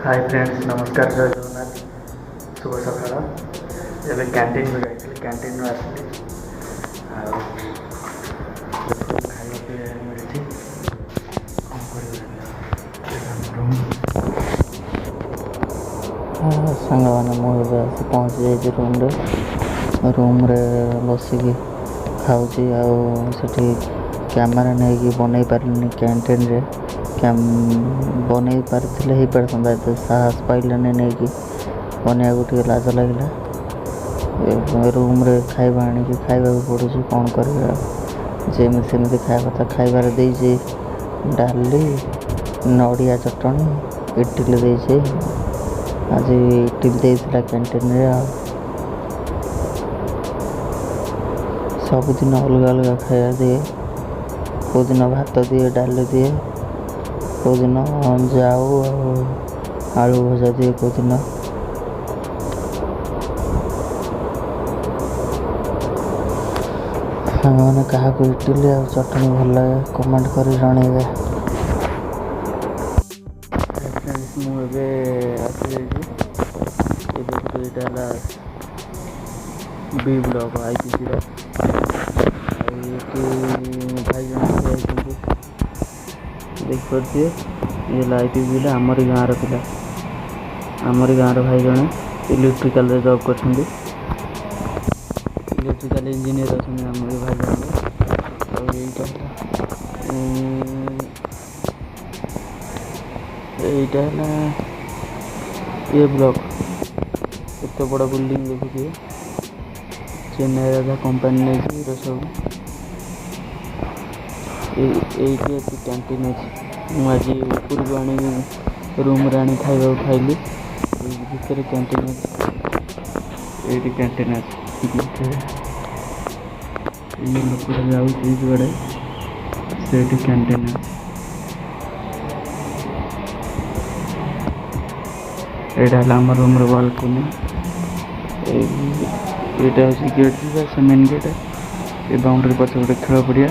Hi friends, नमस्कार, जय जगन्नाथ, शुभ सकाळ। एवं कैंटीन में जाइए, कैंटीन में आसली खाଇବା ପିଇବା ମିଳିଛି। କ'ଣ କରିବା ସାଙ୍ଗମାନେ, ମୁଁ ଏବେ ଆସି ପହଞ୍ଚି ଯାଇଛି ରୁମ୍ରେ ବସିକି ଖାଉଛି। ଆଉ ସେଠି କ୍ୟାମେରା ନେଇକି ବନେଇ ପାରିଲିନି। କ୍ୟାଣ୍ଟିନ୍ରେ ବନେଇ ପାରିଥିଲେ ହେଇପାରିଥାନ୍ତା, ଏତେ ସାହସ ପାଇଲାନି ନେଇକି ବନେଇବାକୁ, ଟିକେ ଲାଜ ଲାଗିଲା। ରୁମ୍ରେ ଖାଇବା ଆଣିକି ଖାଇବାକୁ ପଡ଼ୁଛି, କ'ଣ କରିବା। ଯେମିତି ସେମିତି ଖାଇବା କଥା ଖାଇବାରେ ଦେଇଛି। ଡାଲି, ନଡ଼ିଆ ଚଟଣି, ଇଟିଲି ଦେଇଛି। ଆଜି ଇଟିଲି ଦେଇଥିଲା କ୍ୟାଣ୍ଟିନ୍ରେ। ଆଉ ସବୁଦିନ ଅଲଗା ଅଲଗା ଖାଇବା ଦିଏ। କେଉଁଦିନ ଭାତ ଦିଏ, ଡାଲି ଦିଏ, କେଉଁଦିନ ଜାଉ ଆଉ ଆଳୁ ଭଜା ଦିଏ। କେଉଁଦିନ ସାଙ୍ଗମାନେ କାହାକୁ ଇଟିଲି ଆଉ ଚଟଣି ଭଲ ଲାଗେ କମେଣ୍ଟ କରି ଜଣେଇବେ। ମୁଁ ଏବେ ଆସିଯାଇଛି। ଏଇଟା ହେଲା ବି ବ୍ଲକ IPCର। ଆଉ ଏଠି ଭାଇ ଜଣେ ଯାଇଛନ୍ତି, ଦେଖିପାରୁଥିବେ। ଇଏ ହେଲା IPCଟା, ଆମରି ଗାଁର ପିଲା। ଆମରି ଗାଁର ଭାଇ ଜଣେ ଇଲେକ୍ଟ୍ରିକାଲରେ ଜବ୍ କରିଛନ୍ତି, ଇଲେକ୍ଟ୍ରିକାଲ ଇଞ୍ଜିନିୟର ଅଛନ୍ତି ଆମରି ଭାଇ ଜଣେ। ଆଉ ଏଇଟା ହେଲା ଏ ବ୍ଲକ। ଏତେ ବଡ଼ ବିଲ୍ଡିଂ ଦେଖୁଥିବେ, ଚେନ୍ନାଇ ରାଜା କମ୍ପାନୀ ନେଇଛି ସବୁ। ଏଇଠି ଅଛି କ୍ୟାଣ୍ଟିନ୍ ଅଛି। ମୁଁ ଆଜି ଉପରକୁ ଆଣିକି ରୁମ୍ରେ ଆଣି ଖାଇବାକୁ ଖାଇଲି। ଏଇ ଭିତରେ କ୍ୟାଣ୍ଟିନ୍ ଅଛି। ଏଇଠି କ୍ୟାଣ୍ଟିନ୍ ଅଛି। ଏଇ ଲୋକଟା ଯାଉଛି ଯୁଆଡ଼େ, ସେଇଠି କ୍ୟାଣ୍ଟିନ୍ ଅଛି। ଏଇଟା ହେଲା ଆମ ରୁମ୍ର ବାଲକୋନି। ଏଇଟା ହେଉଛି ଗେଟ୍ ଯିବା, ସେ ମେନ୍ ଗେଟ୍। ଏ ବାଉଣ୍ଡ୍ରି ପଛ ଗୋଟେ ଖେଳ ପଡ଼ିଆ।